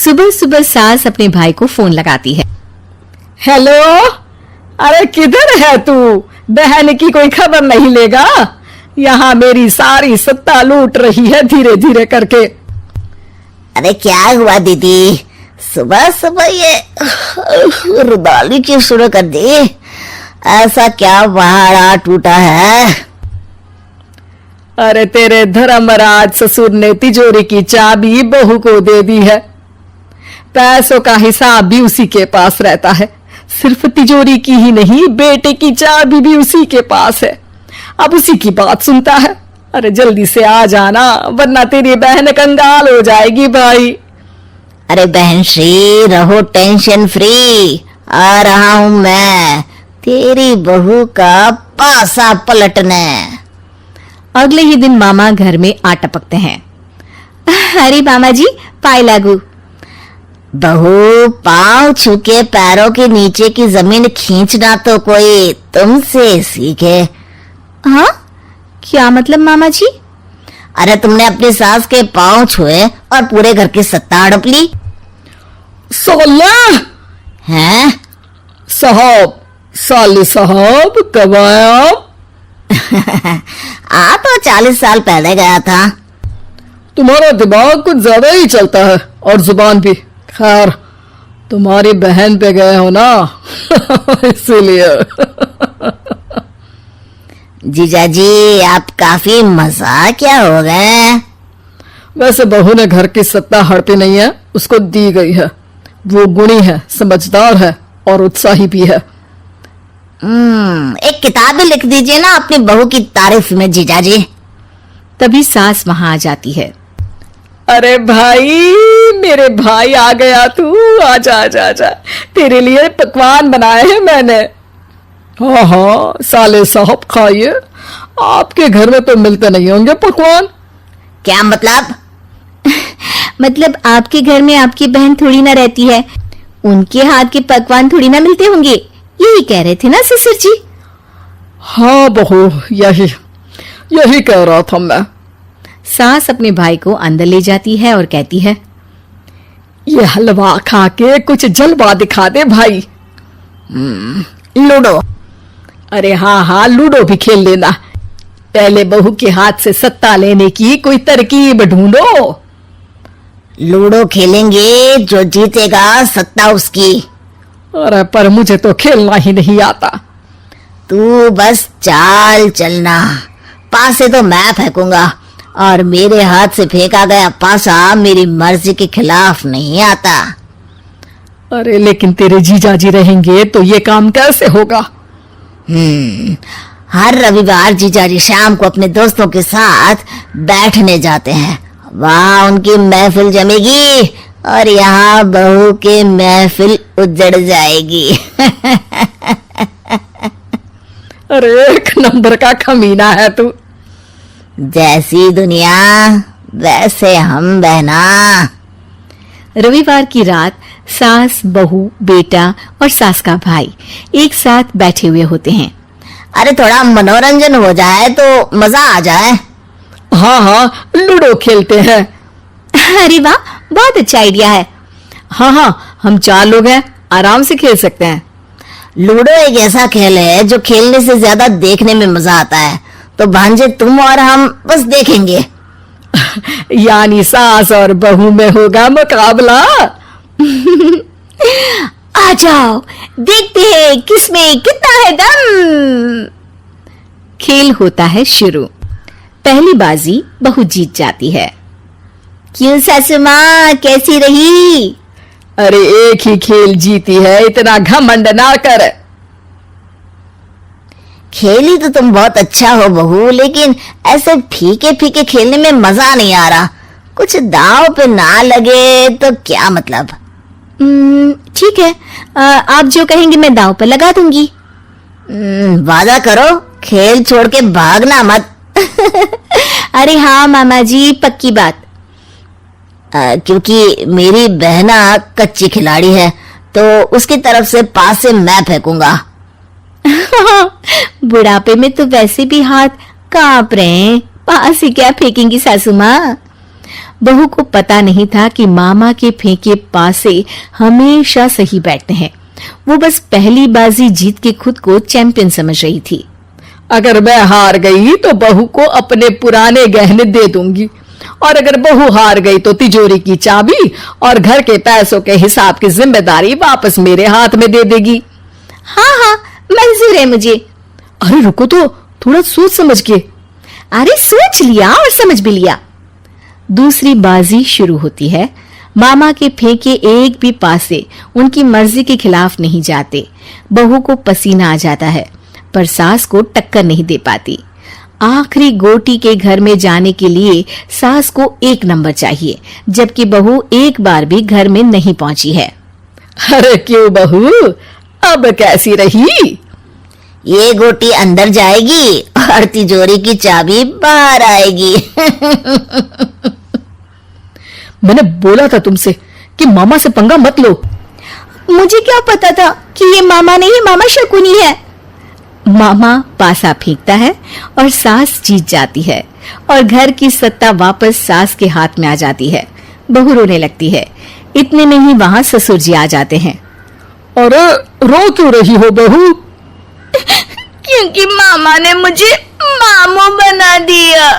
सुबह सुबह सास अपने भाई को फोन लगाती है। हेलो, अरे किधर है तू? बहन की कोई खबर नहीं लेगा? यहाँ मेरी सारी सत्ता लूट रही है धीरे धीरे करके। अरे क्या हुआ दीदी, सुबह सुबह ये रुदाली क्यों शुरू कर दी? ऐसा क्या पहाड़ा टूटा है? अरे तेरे धर्मराज ससुर ने तिजोरी की चाबी बहू को दे दी है। पैसों का हिसाब भी उसी के पास रहता है। सिर्फ तिजोरी की ही नहीं, बेटे की चाबी भी उसी के पास है। अब उसी की बात सुनता है। अरे जल्दी से आ जाना, वरना तेरी बहन कंगाल हो जाएगी भाई। अरे बहन श्री, रहो टेंशन फ्री, आ रहा हूं मैं तेरी बहू का पासा पलटने। अगले ही दिन मामा घर में आ टपकते हैं। अरे मामा जी, पाए लागू। बहू, पांव छूके पैरों के नीचे की जमीन खींचना तो कोई तुमसे सीखे। हाँ, क्या मतलब मामा जी? अरे तुमने अपनी सास के पांव छुए और पूरे घर की सत्ता हड़प ली। 16 हैं? साहब, साले साहब कब आया आप? आ तो 40 साल पहले गया था। तुम्हारा दिमाग कुछ ज्यादा ही चलता है और जुबान भी। खैर, तुम्हारी बहन पे गए हो ना इसीलिए। जीजाजी, आप काफी मजाकिया हो गए। वैसे बहू ने घर की सत्ता हड़पी नहीं है, उसको दी गई है। वो गुणी है, समझदार है और उत्साही भी है। एक किताब भी लिख दीजिए ना अपनी बहू की तारीफ में जीजाजी। तभी सास वहां आ जाती है। अरे भाई, मेरे भाई आ गया तू। आजा आजा आजा, तेरे लिए पकवान बनाए हैं मैंने। हाँ हाँ साले साहब, खाइए। आपके घर में तो मिलते नहीं होंगे पकवान। क्या मतलब? मतलब आपके घर में आपकी बहन थोड़ी ना रहती है, उनके हाथ के पकवान थोड़ी ना मिलते होंगे, यही कह रहे थे ना ससुर जी? हाँ बहू, यही कह रहा था मैं। सास अपने भाई को अंदर ले जाती है और कहती है, ये हलवा खा के कुछ जलवा दिखा दे भाई। लूडो? अरे हाँ हाँ, लूडो भी खेल लेना। पहले बहू के हाथ से सत्ता लेने की कोई तरकीब ढूंढो। लूडो खेलेंगे, जो जीतेगा सत्ता उसकी। अरे पर मुझे तो खेलना ही नहीं आता। तू बस चाल चलना, पासे तो मैं फेंकूंगा और मेरे हाथ से फेंका गया पासा मेरी मर्जी के खिलाफ नहीं आता। अरे लेकिन तेरे जीजाजी रहेंगे तो ये काम कैसे होगा? हर रविवार जीजाजी शाम को अपने दोस्तों के साथ बैठने जाते हैं। वहाँ उनकी महफिल जमेगी और यहाँ बहू की महफिल उजड़ जाएगी। अरे एक नंबर का कमीना है तू। जैसी दुनिया वैसे हम बहना। रविवार की रात सास, बहू, बेटा और सास का भाई एक साथ बैठे हुए होते हैं। अरे थोड़ा मनोरंजन हो जाए तो मजा आ जाए। हाँ हाँ, लूडो खेलते हैं। अरे वाह, बहुत अच्छा आइडिया है। हाँ हाँ, हम 4 लोग हैं, आराम से खेल सकते हैं। लूडो एक ऐसा खेल है जो खेलने से ज्यादा देखने में मजा आता है। तो भांजे तुम और हम बस देखेंगे। यानी सास और बहू में होगा मुकाबला। आ जाओ, देखते हैं किसमें कितना है दम। खेल होता है शुरू। पहली बाजी बहू जीत जाती है। क्यों सासू माँ, कैसी रही? अरे एक ही खेल जीती है, इतना घमंड ना कर। खेली तो तुम बहुत अच्छा हो बहू, लेकिन ऐसे फीके फीके खेलने में मजा नहीं आ रहा। कुछ दांव पे ना लगे तो क्या मतलब? ठीक है, आप जो कहेंगे मैं दांव पर लगा दूंगी। वादा करो, खेल छोड़ के भागना मत। अरे हाँ मामा जी, पक्की बात। क्योंकि मेरी बहना कच्ची खिलाड़ी है, तो उसकी तरफ से पास से मैं फेंकूंगा। बुढ़ापे में तो वैसे भी हाथ कांप रहे हैं, पास ही क्या फेंकेंगी सासू माँ। बहू को पता नहीं था कि मामा के फेंके पासे हमेशा सही बैठते हैं। वो बस पहली बाजी जीत के खुद को चैंपियन समझ रही थी। अगर मैं हार गई तो बहू को अपने पुराने गहने दे दूंगी, और अगर बहू हार गई तो तिजोरी की चाबी और घर के पैसों के हिसाब की जिम्मेदारी वापस मेरे हाथ में दे देगी। हाँ हाँ, मंजूर है मुझे। अरे रुको तो, थोड़ा सोच समझ के। अरे सोच लिया और समझ भी लिया। दूसरी बाजी शुरू होती है। मामा के फेंके एक भी पासे उनकी मर्जी के खिलाफ नहीं जाते। बहू को पसीना आ जाता है, पर सास को टक्कर नहीं दे पाती। आखिरी गोटी के घर में जाने के लिए सास को 1 नंबर चाहिए, जबकि बहू एक बार भी घर में नहीं पहुंची है। अरे क्यों बहू, अब कैसी रही? ये गोटी अंदर जाएगी और तिजोरी की चाबी बाहर आएगी। मैंने बोला था तुमसे कि मामा से पंगा मत लो। मुझे क्या पता था कि ये मामा नहीं, मामा शकुनी है। मामा पासा फेंकता है और सास जीत जाती है और घर की सत्ता वापस सास के हाथ में आ जाती है। बहू रोने लगती है। इतने में ही वहां ससुर जी आ जाते हैं। अरे रो क्यों रही हो बहू? क्योंकि मामा ने मुझे मामू बना दिया।